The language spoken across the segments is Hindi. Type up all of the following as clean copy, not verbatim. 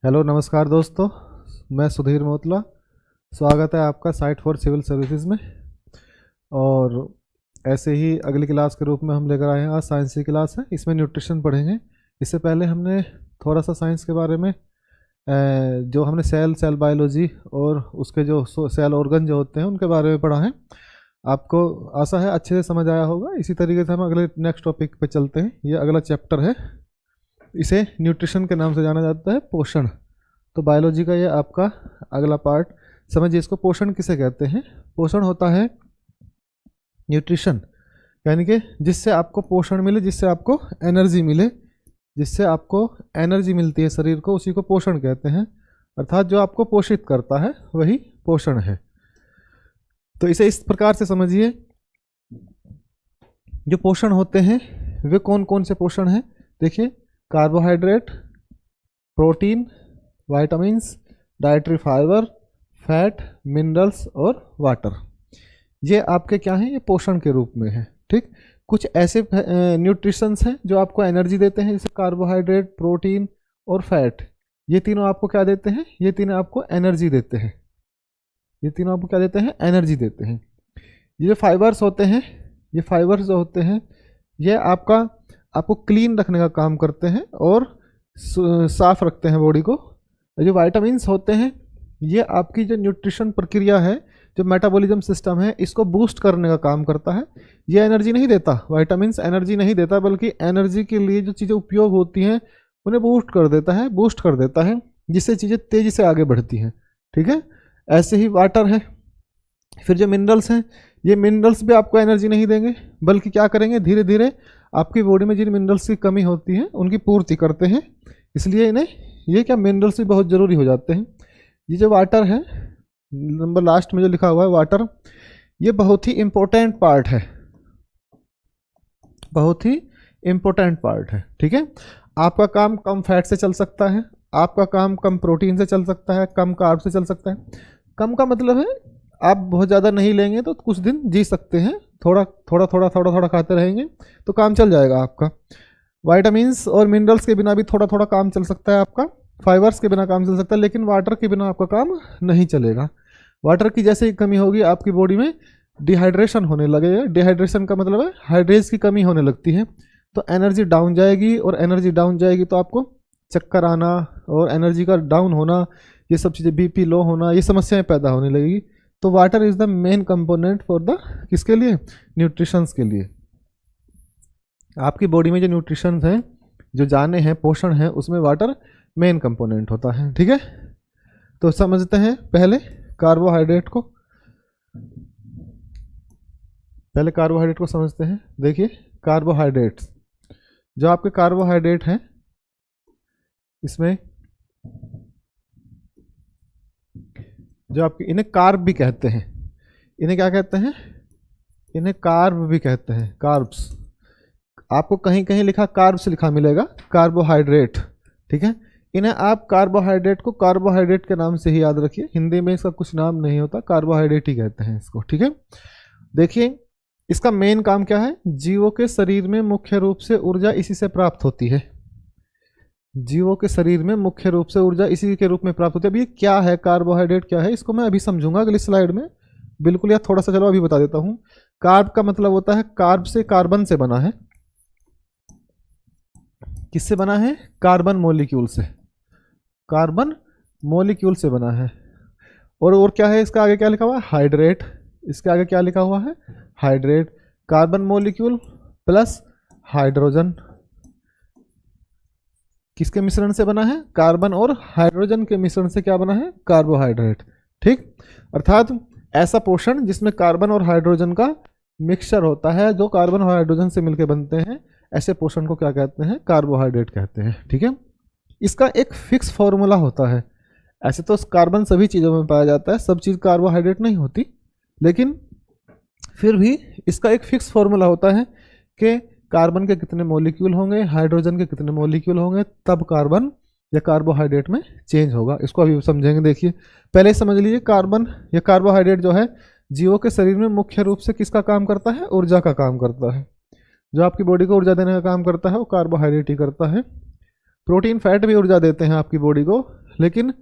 हेलो नमस्कार दोस्तों, मैं सुधीर मोतला। स्वागत है आपका साइट फॉर सिविल सर्विसेज में। और ऐसे ही अगली क्लास के रूप में हम लेकर आए हैं। आज साइंस की क्लास है, इसमें न्यूट्रिशन पढ़ेंगे। इससे पहले हमने थोड़ा सा साइंस के बारे में जो हमने सेल बायोलॉजी और उसके जो सेल ऑर्गन जो होते हैं उनके बारे में पढ़ा है। आपको आशा है अच्छे से समझ आया होगा। इसी तरीके से हम अगले नेक्स्ट टॉपिक पे चलते हैं। ये अगला चैप्टर है, इसे न्यूट्रिशन के नाम से जाना जाता है, पोषण। तो बायोलॉजी का ये आपका अगला पार्ट। समझिए इसको, पोषण किसे कहते हैं। पोषण होता है न्यूट्रिशन, यानी कि जिससे आपको पोषण मिले, जिससे आपको एनर्जी मिले, जिससे आपको एनर्जी मिलती है शरीर को, उसी को पोषण कहते हैं। अर्थात जो आपको पोषित करता है वही पोषण है। तो इसे इस प्रकार से समझिए, जो पोषण होते हैं वे कौन कौन से पोषण हैं। देखिए, carbohydrate, protein, vitamins, dietary fibre, fat, minerals और वाटर, ये आपके क्या हैं, ये पोषण के रूप में है। ठीक, कुछ ऐसे न्यूट्रिशंस हैं जो आपको एनर्जी देते हैं, जैसे कार्बोहाइड्रेट, प्रोटीन और फैट। ये तीनों आपको क्या देते हैं, ये तीनों आपको एनर्जी देते हैं। ये तीनों आपको क्या देते हैं, एनर्जी देते हैं। ये जो फाइबर्स होते हैं, ये फाइबर्स जो होते हैं ये आपको क्लीन रखने का काम करते हैं और साफ रखते हैं बॉडी को। जो विटामिन्स होते हैं ये आपकी जो न्यूट्रिशन प्रक्रिया है, जो मेटाबॉलिज्म सिस्टम है, इसको बूस्ट करने का काम करता है। ये एनर्जी नहीं देता, विटामिन्स एनर्जी नहीं देता, बल्कि एनर्जी के लिए जो चीज़ें उपयोग होती हैं उन्हें बूस्ट कर देता है, जिससे चीज़ें तेज़ी से आगे बढ़ती हैं। ठीक है, ऐसे ही वाटर है। फिर जो मिनरल्स हैं, ये मिनरल्स भी आपको एनर्जी नहीं देंगे, बल्कि क्या करेंगे, धीरे धीरे आपकी बॉडी में जिन मिनरल्स की कमी होती है उनकी पूर्ति करते हैं। इसलिए इन्हें ये क्या, मिनरल्स भी बहुत ज़रूरी हो जाते हैं। ये जो वाटर है, नंबर लास्ट में जो लिखा हुआ है वाटर, ये बहुत ही इम्पोर्टेंट पार्ट है, बहुत ही इम्पोर्टेंट पार्ट है। ठीक है, आपका काम कम फैट से चल सकता है, आपका काम कम प्रोटीन से चल सकता है, कम कार्ब से चल सकता है। कम का मतलब है आप बहुत ज़्यादा नहीं लेंगे तो कुछ दिन जी सकते हैं, थोड़ा खाते रहेंगे तो काम चल जाएगा आपका। विटामिन्स और मिनरल्स के बिना भी थोड़ा काम चल सकता है आपका, फाइबर्स के बिना काम चल सकता है, लेकिन वाटर के बिना आपका काम नहीं चलेगा। वाटर की जैसे ही कमी होगी आपकी बॉडी में डिहाइड्रेशन होने लगेगा। डिहाइड्रेशन का मतलब है हाइड्रेज की कमी होने लगती है, तो एनर्जी डाउन जाएगी, और एनर्जी डाउन जाएगी तो आपको चक्कर आना और एनर्जी का डाउन होना, ये सब चीज़ें, बीपी लो होना, ये समस्याएं पैदा होने लगेगी। तो water is the main component for the, किसके लिए, न्यूट्रिशंस के लिए। आपकी बॉडी में जो न्यूट्रिशंस हैं, जो जाने हैं, पोषण है, उसमें वाटर मेन कंपोनेंट होता है। ठीक है, तो समझते हैं पहले कार्बोहाइड्रेट को। समझते हैं। देखिए, कार्बोहाइड्रेट्स, जो आपके कार्बोहाइड्रेट हैं, इसमें जो आपके, इन्हें कार्ब भी कहते हैं। इन्हें क्या कहते हैं, इन्हें कार्ब भी कहते हैं, कार्ब्स। आपको कहीं कहीं लिखा कार्ब्स लिखा मिलेगा, कार्बोहाइड्रेट। ठीक है, इन्हें आप कार्बोहाइड्रेट को कार्बोहाइड्रेट के नाम से ही याद रखिए। हिंदी में इसका कुछ नाम नहीं होता, कार्बोहाइड्रेट ही कहते हैं इसको। ठीक है, देखिए इसका मेन काम क्या है, जीवों के शरीर में मुख्य रूप से ऊर्जा इसी से प्राप्त होती है। जीवों के शरीर में मुख्य रूप से ऊर्जा इसी के रूप में प्राप्त होती है। अभी ये क्या है, कार्बोहाइड्रेट क्या है, इसको मैं अभी समझूंगा अगली स्लाइड में बिल्कुल, या थोड़ा सा चलो अभी बता देता हूँ। कार्ब का मतलब होता है, कार्ब से कार्बन से बना है। किससे बना है, कार्बन मॉलिक्यूल से, कार्बन मॉलिक्यूल से बना है। और क्या है, इसका आगे क्या लिखा हुआ है, हाइड्रेट। इसके आगे क्या लिखा हुआ है, hydrate. Carbon molecule plus hydrogen, किसके मिश्रण से बना है, कार्बन और हाइड्रोजन के मिश्रण से क्या बना है, कार्बोहाइड्रेट। ठीक, अर्थात ऐसा पोषण जिसमें कार्बन और हाइड्रोजन का मिक्सचर होता है, जो कार्बन और हाइड्रोजन से मिलकर बनते हैं, ऐसे पोषण को क्या कहते हैं, कार्बोहाइड्रेट कहते हैं। ठीक है, इसका एक फिक्स फॉर्मूला होता है। ऐसे तो कार्बन सभी चीज़ों में पाया जाता है, सब चीज़ कार्बोहाइड्रेट नहीं होती, लेकिन फिर भी इसका एक फिक्स फॉर्मूला होता है कि कार्बन के कितने मॉलिक्यूल होंगे, हाइड्रोजन के कितने मॉलिक्यूल होंगे, तब कार्बन या कार्बोहाइड्रेट में चेंज होगा। इसको अभी समझेंगे। देखिए, पहले समझ लीजिए, कार्बन या कार्बोहाइड्रेट जो है जीवों के शरीर में मुख्य रूप से किसका काम करता है, ऊर्जा का काम करता है। जो आपकी बॉडी को ऊर्जा देने का काम करता है वो कार्बोहाइड्रेट ही करता है। प्रोटीन फैट भी ऊर्जा देते हैं आपकी बॉडी को, लेकिन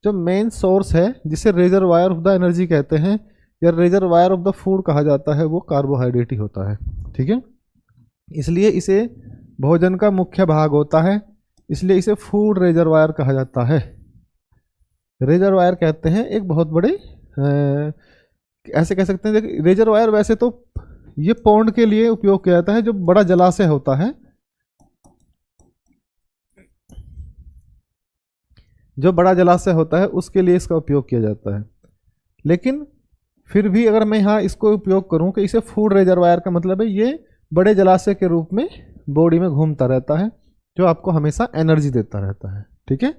जो मेन सोर्स है जिसे रिजर्वायर ऑफ द एनर्जी कहते हैं या रिजर्वायर ऑफ द फूड कहा जाता है वो कार्बोहाइड्रेट ही होता है। ठीक है, इसलिए इसे भोजन का मुख्य भाग होता है, इसलिए इसे फूड रिजर्वायर कहा जाता है। रिजर्वायर कहते हैं एक बहुत बड़े ऐसे कह सकते हैं। देखिए रिजर्वायर वैसे तो ये पौंड के लिए उपयोग किया जाता है, जो बड़ा जलाशय होता है, जो बड़ा जलाशय होता है उसके लिए इसका उपयोग किया जाता है। लेकिन फिर भी अगर मैं यहाँ इसको उपयोग करूँ कि इसे फूड रिजर्वायर का मतलब है ये बड़े जलाशय के रूप में बॉडी में घूमता रहता है, जो आपको हमेशा एनर्जी देता रहता है। ठीक है,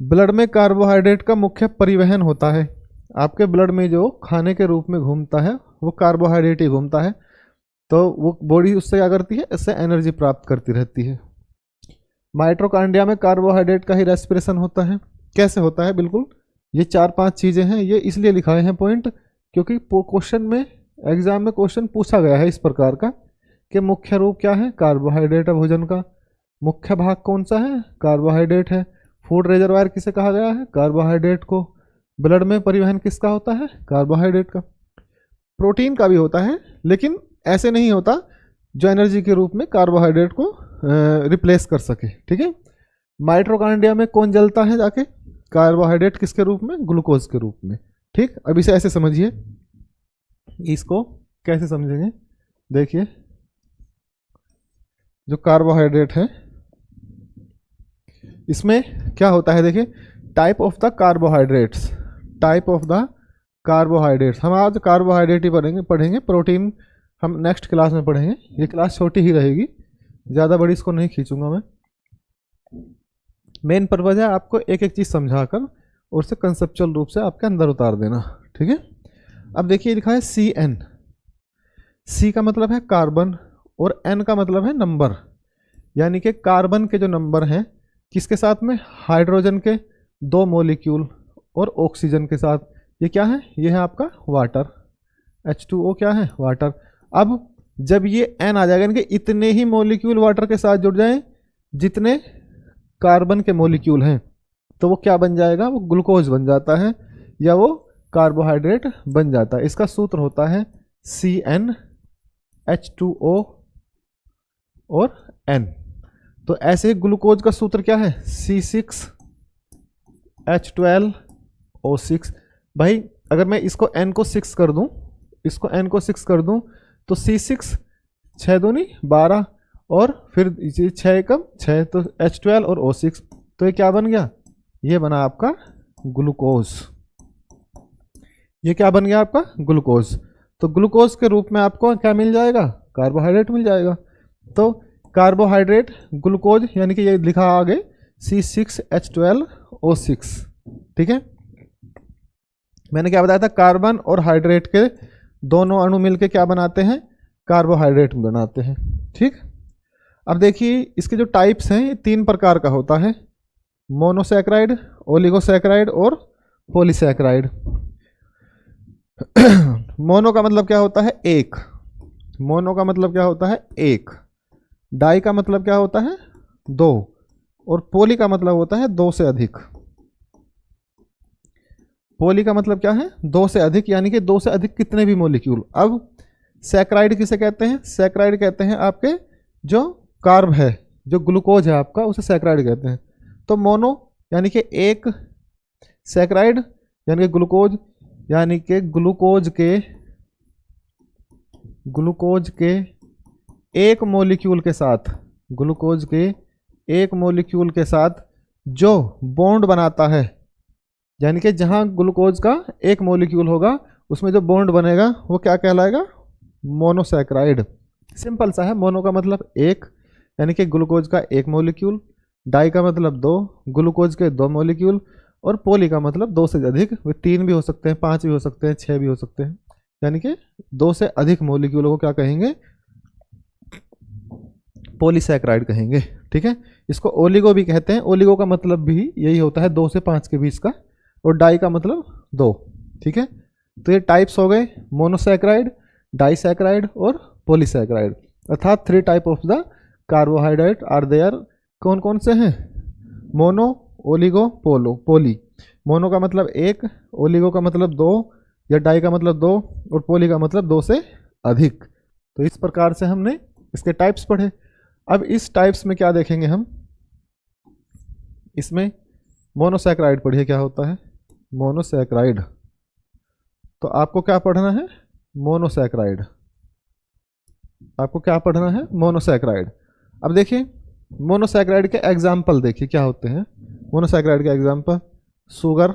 ब्लड में कार्बोहाइड्रेट का मुख्य परिवहन होता है। आपके ब्लड में जो खाने के रूप में घूमता है वो कार्बोहाइड्रेट ही घूमता है, तो वो बॉडी उससे क्या करती है, इससे एनर्जी प्राप्त करती रहती है। माइटोकॉन्ड्रिया में कार्बोहाइड्रेट का ही रेस्पिरेशन होता है। कैसे होता है? बिल्कुल ये 4-5 चीज़ें हैं, ये इसलिए लिखाए हैं पॉइंट क्योंकि क्वेश्चन में एग्जाम में क्वेश्चन पूछा गया है इस प्रकार का कि मुख्य रूप क्या है, कार्बोहाइड्रेट है भोजन का, मुख्य भाग कौन सा है, कार्बोहाइड्रेट है, फूड रिजर्वायर किसे कहा गया है, कार्बोहाइड्रेट को, ब्लड में परिवहन किसका होता है, कार्बोहाइड्रेट का, प्रोटीन का भी होता है लेकिन ऐसे नहीं होता जो एनर्जी के रूप में कार्बोहाइड्रेट को रिप्लेस कर सके। ठीक है, माइटोकॉन्ड्रिया में कौन जलता है जाके, कार्बोहाइड्रेट किसके रूप में, ग्लूकोज के रूप में। ठीक, अब इसे ऐसे समझिए, इसको कैसे समझेंगे, देखिए जो कार्बोहाइड्रेट है इसमें क्या होता है, देखिए type of the carbohydrates, type of the carbohydrates. हम आज कार्बोहाइड्रेट ही पढ़ेंगे, प्रोटीन हम नेक्स्ट क्लास में पढ़ेंगे। ये क्लास छोटी ही रहेगी, ज़्यादा बड़ी इसको नहीं खींचूंगा मैं। मेन पर्पज है आपको एक एक चीज़ समझाकर और उसे कंसेप्चुअल रूप से आपके अंदर उतार देना। ठीक है, अब देखिए लिखा है CN, C का मतलब है कार्बन और N का मतलब है नंबर, यानी कि कार्बन के जो नंबर हैं किसके साथ में, हाइड्रोजन के 2 मॉलिक्यूल और ऑक्सीजन के साथ, ये क्या है, ये है आपका वाटर, H2O क्या है, वाटर। अब जब ये N आ जाएगा, यानी कि इतने ही मॉलिक्यूल वाटर के साथ जुड़ जाएं जितने कार्बन के मॉलिक्यूल हैं, तो वो क्या बन जाएगा, वो ग्लूकोज बन जाता है या वो कार्बोहाइड्रेट बन जाता है। इसका सूत्र होता है CN H2O और N। तो ऐसे ही ग्लूकोज का सूत्र क्या है, C6H12O6। भाई अगर मैं इसको N को 6 कर दूं, इसको N को 6 कर दूं तो C6 6 दूनी 12 और फिर 6 कम 6 तो H12 और O6, तो ये क्या बन गया, ये बना आपका ग्लूकोज। ये क्या बन गया आपका ग्लूकोज। तो ग्लूकोज के रूप में आपको क्या मिल जाएगा, कार्बोहाइड्रेट मिल जाएगा। तो कार्बोहाइड्रेट ग्लूकोज यानी कि ये लिखा आगे C6H12O6। ठीक है, मैंने क्या बताया था, कार्बन और हाइड्रेट के दोनों अणु मिलके क्या बनाते हैं, कार्बोहाइड्रेट बनाते हैं। ठीक, अब देखिए इसके जो टाइप्स हैं ये 3 प्रकार का होता है, मोनोसैकेराइड, ओलिगोसैकेराइड और पॉलीसैकेराइड। मोनो का मतलब क्या होता है, एक, मोनो का मतलब क्या होता है, एक, डाई का मतलब क्या होता है, 2, और पोली का मतलब होता है 2 से अधिक। पोली का मतलब क्या है, 2 से अधिक, यानी कि 2 से अधिक कितने भी मॉलिक्यूल। अब सैकेराइड किसे कहते हैं, सैकेराइड कहते हैं आपके जो कार्ब है, जो ग्लूकोज है आपका, उसे सैकेराइड कहते हैं। तो मोनो यानी कि एक, सैकेराइड यानी कि ग्लूकोज, यानी कि ग्लूकोज के एक मॉलिक्यूल के साथ, ग्लूकोज के एक मॉलिक्यूल के साथ जो बॉन्ड बनाता है, यानी कि जहां ग्लूकोज का एक मॉलिक्यूल होगा उसमें जो बॉन्ड बनेगा वो क्या कहलाएगा, मोनोसैकेराइड। सिंपल सा है, मोनो का मतलब एक यानी कि ग्लूकोज का एक मॉलिक्यूल, डाई का मतलब 2, ग्लूकोज के 2 मॉलिक्यूल, और पोली का मतलब 2 से अधिक, वे 3 भी हो सकते हैं, 5 भी हो सकते हैं, 6 भी हो सकते हैं, यानी कि 2 से अधिक मॉलिक्यूलों को क्या कहेंगे, पॉलीसैकेराइड कहेंगे। ठीक है, इसको ओलिगो भी कहते हैं, ओलिगो का मतलब भी यही होता है 2 से 5 के बीच का, और डाई का मतलब 2। ठीक है, तो ये टाइप्स हो गए, मोनोसैकेराइड, डाइसैकेराइड और पॉलीसैकेराइड, अर्थात 3 type of the carbohydrate are there. कौन कौन से हैं, mono, oligo polo poly. Mono का मतलब एक, ओलिगो का मतलब दो, या डाई का मतलब दो, और पोली का मतलब दो से अधिक। तो इस प्रकार से हमने इसके टाइप्स पढ़े। अब इस टाइप्स में क्या देखेंगे हम, इसमें मोनोसैकेराइड पढ़िए क्या होता है मोनोसैकेराइड। तो आपको क्या पढ़ना है मोनोसैकेराइड, आपको क्या पढ़ना है मोनोसैकेराइड। अब देखिए मोनोसैकेराइड के एग्जाम्पल देखिए क्या होते हैं। मोनोसैकेराइड का एग्जाम्पल शुगर,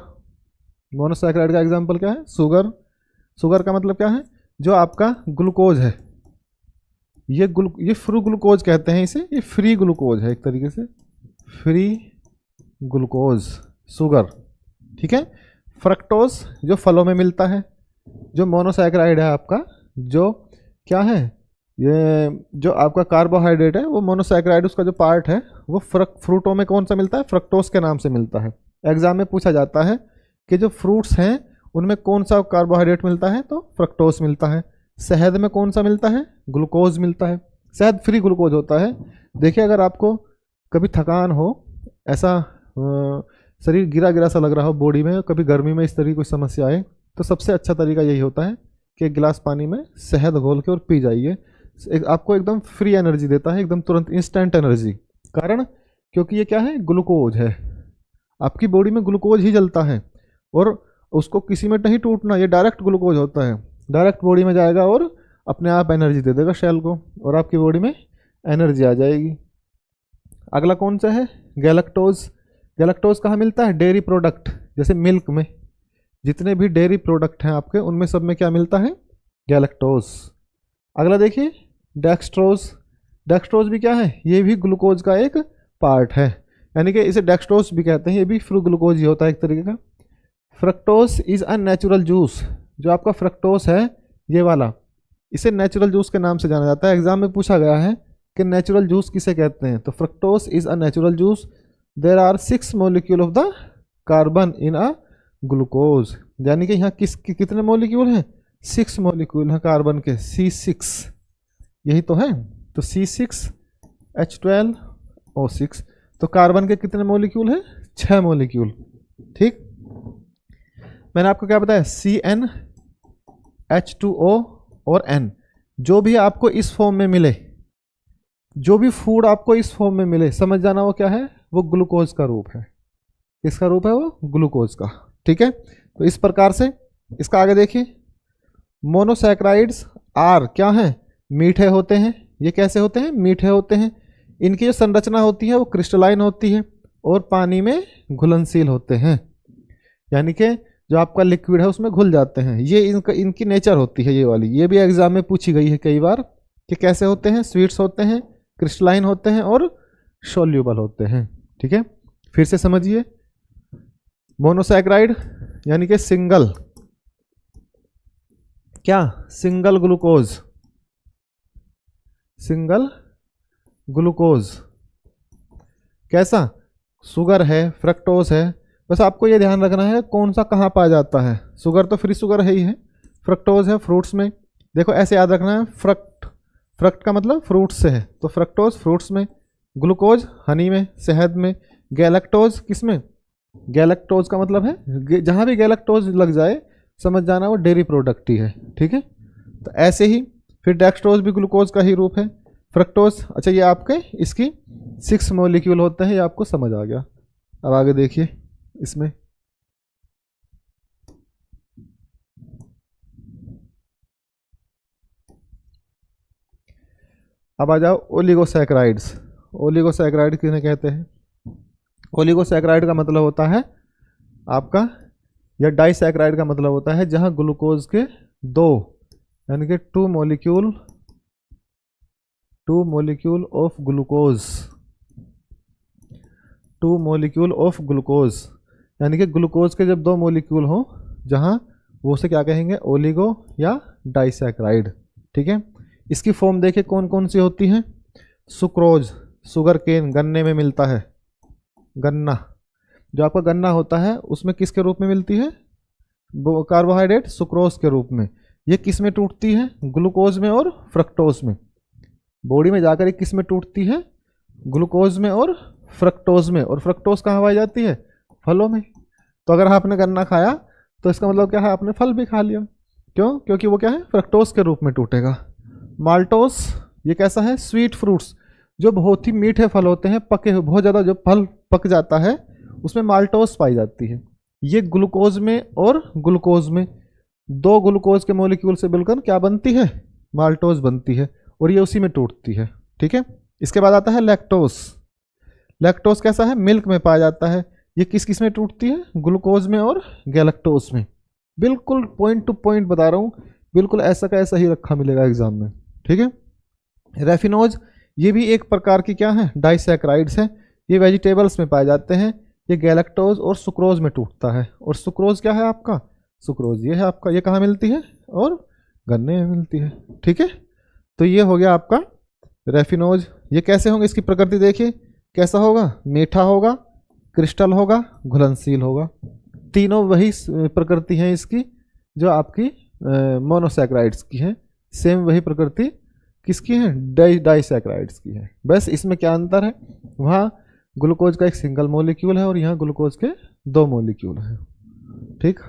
मोनोसैकेराइड का एग्जाम्पल क्या है शुगर। शुगर का मतलब क्या है, जो आपका ग्लूकोज है, ये फ्री ग्लूकोज कहते हैं इसे, ये फ्री ग्लूकोज है एक तरीके से, फ्री ग्लूकोज शुगर, ठीक है। फ्रक्टोज जो फलों में मिलता है, जो मोनोसैकेराइड है आपका, जो क्या है, ये जो आपका कार्बोहाइड्रेट है वो मोनोसैकेराइड उसका जो पार्ट है वो फ्रूटों में कौन सा मिलता है, फ्रक्टोज के नाम से मिलता है। एग्जाम में पूछा जाता है कि जो फ्रूट्स हैं उनमें कौन सा कार्बोहाइड्रेट मिलता है, तो फ्रक्टोज मिलता है। शहद में कौन सा मिलता है, ग्लूकोज मिलता है। शहद फ्री ग्लूकोज होता है। देखिए अगर आपको कभी थकान हो, ऐसा शरीर गिरा गिरा सा लग रहा हो बॉडी में, कभी गर्मी में इस तरह की कोई समस्या आए, तो सबसे अच्छा तरीका यही होता है कि एक गिलास पानी में शहद घोल के और पी जाइए। आपको एकदम फ्री एनर्जी देता है, एकदम तुरंत इंस्टेंट एनर्जी। कारण क्योंकि ये क्या है, ग्लूकोज है, आपकी बॉडी में ग्लूकोज ही जलता है और उसको किसी में नहीं टूटना, ये डायरेक्ट ग्लूकोज होता है, डायरेक्ट बॉडी में जाएगा और अपने आप एनर्जी दे देगा सेल को और आपकी बॉडी में एनर्जी आ जाएगी। अगला कौन सा है, गैलेक्टोज। गैलेक्टोज कहाँ मिलता है, डेयरी प्रोडक्ट, जैसे मिल्क में, जितने भी डेयरी प्रोडक्ट हैं आपके उनमें सब में क्या मिलता है, गैलेक्टोज। अगला देखिए डेक्सट्रोज। डेक्सट्रोज भी क्या है, ये भी ग्लूकोज का एक पार्ट है, यानी कि इसे डेक्सट्रोज भी कहते हैं, ये भी फ्रू ग्लूकोज ही होता है एक तरीके का। Fructose is a natural juice. जो आपका फ्रक्टोज है ये वाला, इसे नेचुरल जूस के नाम से जाना जाता है। एग्जाम में पूछा गया है कि नेचुरल जूस किसे कहते हैं, तो fructose is a natural juice. There are 6 molecule of the carbon in a glucose, यानी कि यहाँ कितने मॉलिक्यूल हैं, 6 मॉलिक्यूल हैं कार्बन के, C6 यही तो है। तो C6H12O6, तो कार्बन के कितने मॉलिक्यूल हैं, 6 मॉलिक्यूल, ठीक। मैंने आपको क्या बताया, CnH2O और N। जो भी आपको इस फॉर्म में मिले, जो भी फूड आपको इस फॉर्म में मिले, समझ जाना वो क्या है, वो ग्लूकोज का रूप है। किसका रूप है, वो ग्लूकोज का, ठीक है। तो इस प्रकार से इसका आगे देखिए, मोनोसैकेराइड्स आर क्या है, मीठे होते हैं। ये कैसे होते हैं, मीठे होते हैं। इनकी जो संरचना होती है वो क्रिस्टलाइन होती है और पानी में घुलनशील होते हैं, यानी कि जो आपका लिक्विड है उसमें घुल जाते हैं। ये इनकी नेचर होती है ये वाली। ये भी एग्जाम में पूछी गई है कई बार कि कैसे होते हैं, स्वीट्स होते हैं, क्रिस्टलाइन होते हैं और सोल्यूबल होते हैं, ठीक है। फिर से समझिए, मोनोसैकेराइड यानी कि सिंगल, क्या, सिंगल ग्लूकोज, सिंगल ग्लूकोज कैसा, शुगर है, फ्रक्टोज है। बस आपको ये ध्यान रखना है कौन सा कहाँ पाया जाता है। शुगर तो फ्री शुगर है ही है, फ्रक्टोज है फ्रूट्स में। देखो ऐसे याद रखना है, फ्रक्ट का मतलब फ्रूट्स से है, तो फ्रक्टोज फ्रूट्स में, ग्लूकोज हनी में, शहद में, गैलेक्टोज किस में, गैलेक्टोज का मतलब है जहाँ भी गैलेक्टोज लग जाए समझ जाना वो डेयरी प्रोडक्ट ही है, ठीक है। तो ऐसे ही फिर डेक्सट्रोज भी ग्लूकोज का ही रूप है। फ्रक्टोज, अच्छा ये आपके इसकी 6 मॉलिक्यूल होते हैं, ये आपको समझ आ गया। अब आगे देखिए इसमें, अब आ जाओ ओलिगोसैकेराइड्स। ओलिगोसैकेराइड किन्हें कहते हैं, ओलिगोसैकेराइड का मतलब होता है आपका, या डाइसैकेराइड का मतलब होता है जहां ग्लूकोज के दो, यानी कि 2 molecule of glucose, 2 molecule of glucose, यानी कि ग्लूकोज के जब 2 मॉलिक्यूल हो, जहां वो से क्या कहेंगे, ओलिगो या डाइसैकेराइड, ठीक है। इसकी फॉर्म देखिए कौन कौन सी होती हैं, सुक्रोज, शुगर केन, गन्ने में मिलता है, गन्ना, जो आपका गन्ना होता है उसमें किसके रूप में मिलती है, कार्बोहाइड्रेट सुक्रोज के रूप में। ये किस में टूटती है, ग्लूकोज में और फ्रक्टोज में। बॉडी में जाकर ये किस में टूटती है, ग्लूकोज में और फ्रक्टोज में, और फ्रक्टोज कहाँ पाई जाती है? फलों में। तो अगर आपने गन्ना खाया तो इसका मतलब क्या है? आपने फल भी खा लिया। क्यों? क्योंकि वो क्या है? फ्रक्टोज के रूप में टूटेगा। माल्टोस ये कैसा है? स्वीट फ्रूट्स, जो बहुत ही मीठे फल होते हैं, पके बहुत ज़्यादा जो फल पक जाता है उसमें माल्टोस पाई जाती है। ये ग्लूकोज में और ग्लूकोज में, दो ग्लूकोज के मॉलिक्यूल से मिलकर क्या बनती है? माल्टोज बनती है, और ये उसी में टूटती है। ठीक है। इसके बाद आता है लैक्टोज। लैक्टोज कैसा है? मिल्क में पाया जाता है। ये किस किस में टूटती है? ग्लूकोज में और गैलेक्टोज में। बिल्कुल पॉइंट टू पॉइंट बता रहा हूँ, बिल्कुल ऐसा का ऐसा ही रखा मिलेगा एग्जाम में। ठीक है। रेफिनोज ये भी एक प्रकार की क्या है? डाइसैक्राइड्स है। ये वेजिटेबल्स में पाए जाते हैं। ये गैलेक्टोज और सुक्रोज में टूटता है। और सुक्रोज क्या है आपका? सुक्रोज ये है आपका। ये कहाँ मिलती है? और गन्ने में मिलती है। ठीक है। तो ये हो गया आपका रेफिनोज। ये कैसे होंगे? इसकी प्रकृति देखिए कैसा होगा? मीठा होगा, क्रिस्टल होगा, घुलनशील होगा। तीनों वही प्रकृति है इसकी जो आपकी मोनोसैक्राइड्स की है। सेम वही प्रकृति किसकी है? डाइसैक्राइड्स की है। बस इसमें क्या अंतर है? वहाँ ग्लूकोज का एक सिंगल मॉलिक्यूल है और यहाँ ग्लूकोज के दो मॉलिक्यूल हैं। ठीक।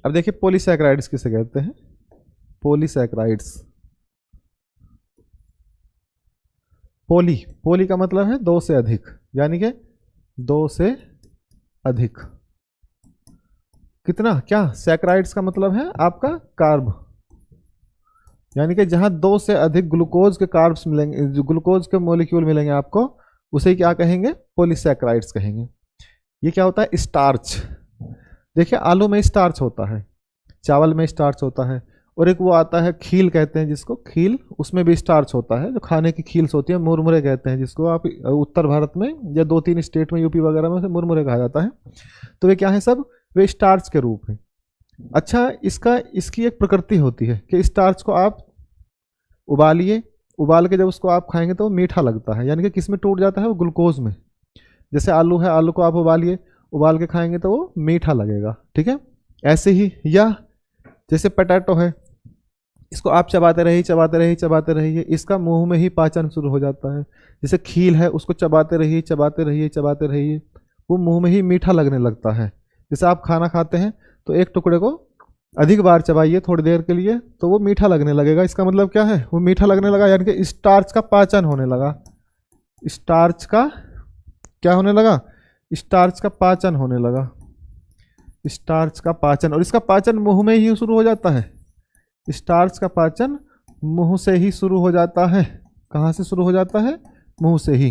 अब देखिए पॉलीसैक्राइड्स किसे कहते हैं? पॉलीसैक्राइड्स। पोली, पोली का मतलब है दो से अधिक, यानी कि दो से अधिक। कितना? क्या? सैक्राइड्स का मतलब है आपका कार्ब, यानी कि जहां दो से अधिक ग्लूकोज के कार्ब्स मिलेंगे, जो ग्लूकोज के मॉलिक्यूल मिलेंगे आपको, उसे क्या कहेंगे? पॉलीसैक्राइड्स कहेंगे। ये क्या होता है? स्टार्च। देखिए आलू में स्टार्च होता है, चावल में स्टार्च होता है, और एक वो आता है खील कहते हैं जिसको, खील, उसमें भी स्टार्च होता है। जो खाने की खील्स होती है, मुरमुरे कहते हैं जिसको, आप उत्तर भारत में या दो तीन स्टेट में, यूपी वगैरह में उसे मुरमुरे कहा जाता है। तो वे क्या है? सब वे स्टार्च के रूप हैं। अच्छा, इसकी एक प्रकृति होती है कि स्टार्च को आप उबालिए, उबाल के जब उसको आप खाएंगे तो वो मीठा लगता है, यानी कि किस में टूट जाता है? वो ग्लूकोज में। जैसे आलू है, आलू को आप उबालिए, उबाल के खाएंगे तो वो मीठा लगेगा। ठीक है। ऐसे ही, या जैसे पोटैटो है, इसको आप चबाते रहिए, चबाते रहिए, चबाते रहिए, इसका मुंह में ही पाचन शुरू हो जाता है। जैसे खील है, उसको चबाते रहिए, चबाते रहिए, चबाते रहिए, वो मुंह में ही मीठा लगने लगता है। जैसे आप खाना खाते हैं तो एक टुकड़े को अधिक बार चबाइए थोड़ी देर के लिए, तो वो मीठा लगने लगेगा। इसका मतलब क्या है? वो मीठा लगने लगा, यानी कि स्टार्च का पाचन होने लगा। स्टार्च का क्या होने लगा? स्टार्च का पाचन होने लगा। स्टार्च का पाचन, और इसका पाचन मुंह में ही शुरू हो जाता है। स्टार्च का पाचन मुंह से ही शुरू हो जाता है। कहाँ से शुरू हो जाता है? मुंह से ही,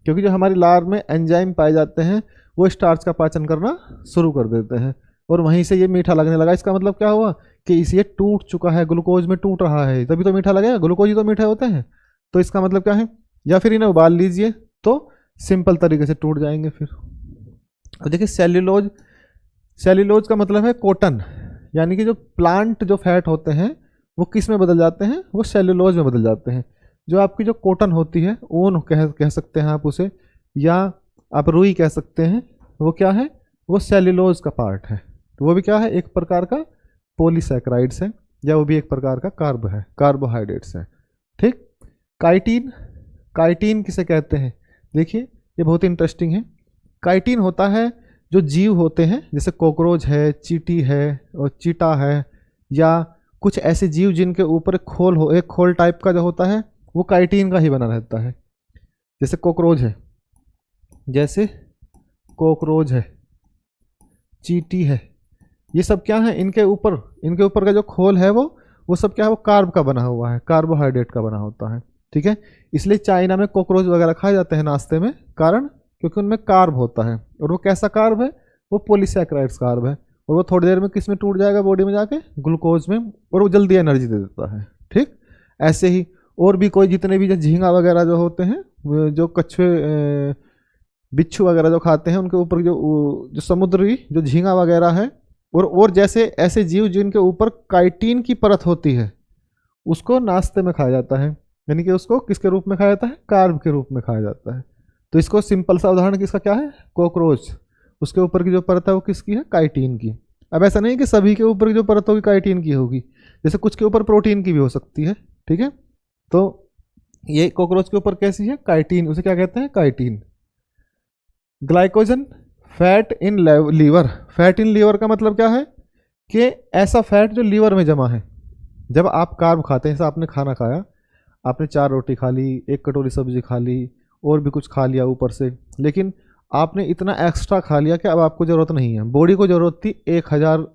क्योंकि जो हमारी लार में एंजाइम पाए जाते हैं वो स्टार्च का पाचन करना शुरू कर देते हैं, और वहीं से ये मीठा लगने लगा। इसका मतलब क्या हुआ? कि ये टूट चुका है, ग्लूकोज में टूट रहा है, तभी तो मीठा लगेगा। ग्लूकोज ही तो मीठे होते हैं। तो इसका मतलब क्या है? या फिर इन्हें उबाल लीजिए तो सिंपल तरीके से टूट जाएंगे फिर। अब देखिए सेल्यूलोज, सेल्यूलोज का मतलब है कॉटन, यानी कि जो प्लांट जो फैट होते हैं वो किस में बदल जाते हैं? वो सेल्यूलोज में बदल जाते हैं। जो आपकी जो कॉटन होती है, ऊन कह सकते हैं आप उसे, या आप रुई कह सकते हैं, वो क्या है? वो सेल्यूलोज का पार्ट है। तो वो भी क्या है? एक प्रकार का पॉलीसैक्राइड्स है, या वो भी एक प्रकार का कार्ब है, कार्बोहाइड्रेट्स है। ठीक। काइटिन, काइटिन किसे कहते हैं? देखिए ये बहुत इंटरेस्टिंग है। काइटिन होता है जो जीव होते हैं, जैसे कॉकरोच है, चींटी है और चीटा है, या कुछ ऐसे जीव जिनके ऊपर खोल हो, एक खोल टाइप का जो होता है वो काइटिन का ही बना रहता है। जैसे कॉकरोच है, जैसे कॉकरोच है, चींटी है, ये सब क्या है? इनके ऊपर का जो खोल है वो सब क्या है? वो कार्ब का बना हुआ है, कार्बोहाइड्रेट का बना होता है। ठीक है। इसलिए चाइना में कॉकरोच वगैरह खाए जाते हैं नाश्ते में, कारण क्योंकि उनमें कार्ब होता है। और वो कैसा कार्ब है? वो पॉलीसैक्राइड्स कार्ब है, और वो थोड़ी देर में किस में टूट जाएगा? बॉडी में जाके ग्लूकोज में, और वो जल्दी एनर्जी दे देता है। ठीक। ऐसे ही और भी कोई जितने भी जो झींगा वगैरह जो होते हैं, जो कछुए, बिच्छू वगैरह जो खाते हैं, उनके ऊपर जो समुद्री जो झींगा वगैरह है, और जैसे ऐसे जीव जिनके ऊपर काइटिन की परत होती है, उसको नाश्ते में खाया जाता है। यानी कि उसको किसके रूप में खाया जाता है? कार्ब के रूप में खाया जाता है। तो इसको सिंपल सा उदाहरण किसका क्या है? कॉकरोच, उसके ऊपर की जो परत है वो किसकी है? काइटिन की। अब ऐसा नहीं कि सभी के ऊपर की जो परत होगी काइटिन की होगी, जैसे कुछ के ऊपर प्रोटीन की भी हो सकती है। ठीक है। तो ये कॉकरोच के ऊपर कैसी है, काइटिन, उसे क्या कहते हैं, chitin. Glycogen fat in liver. Fat in liver का मतलब क्या है कि ऐसा फैट जो लीवर में जमा है। जब आप कार्ब खाते हैं, जैसे आपने खाना खाया, आपने 4 रोटी खा ली, 1 कटोरी सब्जी खा ली और भी कुछ खा लिया ऊपर से, लेकिन आपने इतना एक्स्ट्रा खा लिया कि अब आपको ज़रूरत नहीं है। बॉडी को ज़रूरत थी 1000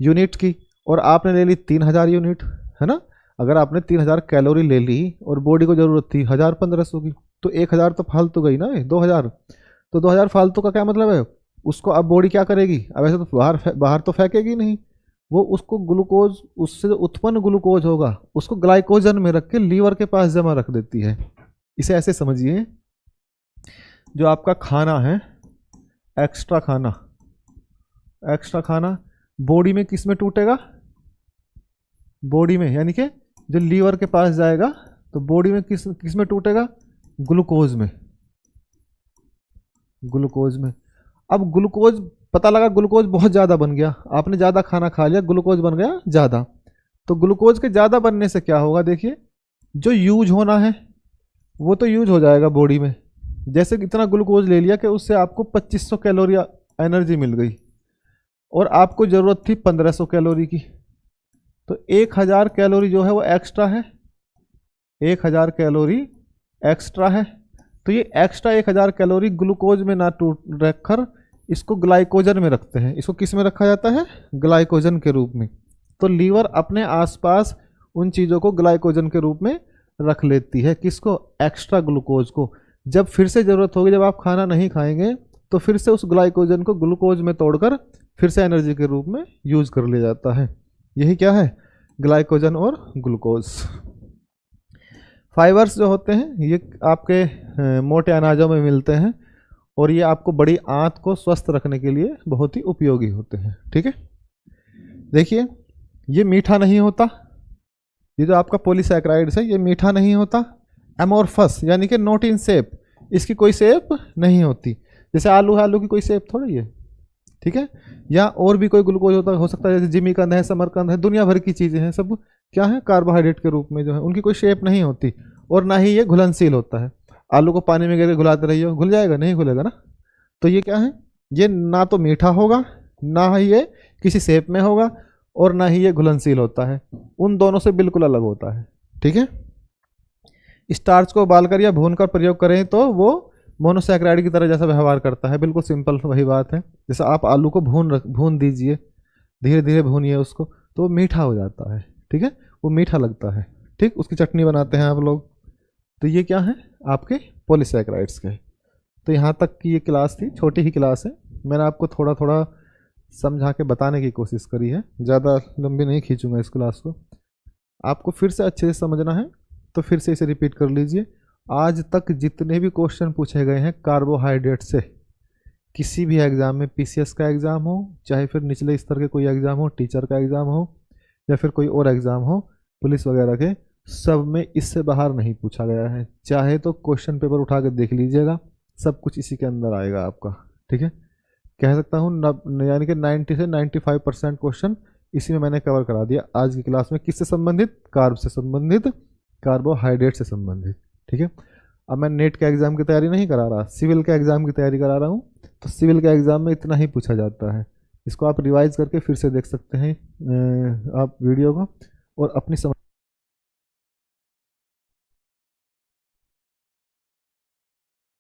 यूनिट की और आपने ले ली 3000 यूनिट, है ना। अगर आपने 3000 कैलोरी ले ली और बॉडी को ज़रूरत थी 1500 की, तो 1000 तो फालतू गई ना, 2000। तो 2000 फालतू का क्या मतलब है, उसको अब बॉडी क्या करेगी, अब ऐसे तो बाहर तो फेंकेगी नहीं, वो उसको ग्लूकोज, उससे जो उत्पन्न ग्लूकोज होगा उसको ग्लाइकोजन में रख के लीवर के पास जमा रख देती है। इसे ऐसे समझिए, जो आपका खाना है, एक्स्ट्रा खाना बॉडी में किस में टूटेगा, बॉडी में, यानी कि जो लीवर के पास जाएगा तो बॉडी में किस में टूटेगा, ग्लूकोज में। अब ग्लूकोज, पता लगा ग्लूकोज बहुत ज़्यादा बन गया, आपने ज़्यादा खाना खा लिया, ग्लूकोज बन गया ज़्यादा। तो ग्लूकोज के ज़्यादा बनने से क्या होगा, देखिए जो यूज होना है वो तो यूज हो जाएगा बॉडी में। जैसे कि इतना ग्लूकोज ले लिया कि उससे आपको 2500 कैलोरी एनर्जी मिल गई और आपको ज़रूरत थी 1500 कैलोरी की, तो 1000 कैलोरी जो है वो एक्स्ट्रा है, 1000 कैलोरी एक्स्ट्रा है। तो ये एक्स्ट्रा 1000 कैलोरी ग्लूकोज में ना टूट रखकर इसको ग्लाइकोजन में रखते हैं। इसको किस में रखा जाता है, ग्लाइकोजन के रूप में। तो लीवर अपने आसपास उन चीज़ों को ग्लाइकोजन के रूप में रख लेती है, किसको, एक्स्ट्रा ग्लूकोज को। जब फिर से ज़रूरत होगी, जब आप खाना नहीं खाएंगे, तो फिर से उस ग्लाइकोजन को ग्लूकोज में तोड़कर फिर से एनर्जी के रूप में यूज कर लिया जाता है। यही क्या है, ग्लाइकोजन और ग्लूकोज। फाइबर्स जो होते हैं ये आपके मोटे अनाजों में मिलते हैं और ये आपको बड़ी आंत को स्वस्थ रखने के लिए बहुत ही उपयोगी होते हैं। ठीक है, देखिए ये मीठा नहीं होता, ये जो आपका पॉलीसैकेराइड्स है ये मीठा नहीं होता। एमोर्फस यानी कि नॉट इन शेप, इसकी कोई शेप नहीं होती। जैसे आलू है, आलू की कोई शेप थोड़ी है, ठीक है। या और भी कोई ग्लूकोज हो सकता है, जैसे जिमीकंद है, समरकंद है, दुनिया भर की चीज़ें हैं, सब क्या है, कार्बोहाइड्रेट के रूप में जो है, उनकी कोई शेप नहीं होती और ना ही ये घुलनशील होता है। आलू को पानी में गिर घुलाते रहिए, घुल जाएगा, नहीं घुलेगा ना। तो ये क्या है, ये ना तो मीठा होगा, ना ही ये किसी शेप में होगा और ना ही ये घुलनशील होता है, उन दोनों से बिल्कुल अलग होता है। ठीक है, स्टार्च को उबालकर या भूनकर प्रयोग करें तो वो मोनोसैकेराइड की तरह जैसा व्यवहार करता है। बिल्कुल सिंपल वही बात है, जैसे आप आलू को भून दीजिए, धीरे धीरे भूनिए उसको, तो वो मीठा हो जाता है। ठीक है, वो मीठा लगता है। ठीक, उसकी चटनी बनाते हैं आप लोग। तो ये क्या है, आपके पॉलीसैकेराइड्स के। तो यहाँ तक की ये क्लास थी, छोटी ही क्लास है, मैंने आपको थोड़ा थोड़ा समझा के बताने की कोशिश करी है, ज़्यादा लंबी नहीं खींचूंगा इस क्लास को। आपको फिर से अच्छे से समझना है तो फिर से इसे रिपीट कर लीजिए। आज तक जितने भी क्वेश्चन पूछे गए हैं कार्बोहाइड्रेट से, किसी भी एग्ज़ाम में, पीसीएस का एग्ज़ाम हो, चाहे फिर निचले स्तर के कोई एग्ज़ाम हो, टीचर का एग्ज़ाम हो या फिर कोई और एग्ज़ाम हो, पुलिस वगैरह के, सब में इससे बाहर नहीं पूछा गया है। चाहे तो क्वेश्चन पेपर उठा के देख लीजिएगा, सब कुछ इसी के अंदर आएगा आपका। ठीक है, कह सकता हूँ यानी कि 90 से 95% क्वेश्चन इसी में मैंने कवर करा दिया आज की क्लास में। किससे संबंधित, कार्ब से संबंधित, कार्बोहाइड्रेट से संबंधित। ठीक है, अब मैं नेट के एग्ज़ाम की तैयारी नहीं करा रहा, सिविल के एग्ज़ाम की तैयारी करा रहा हूँ। तो सिविल के एग्ज़ाम में इतना ही पूछा जाता है, इसको आप रिवाइज करके फिर से देख सकते हैं आप वीडियो को और अपनी समझ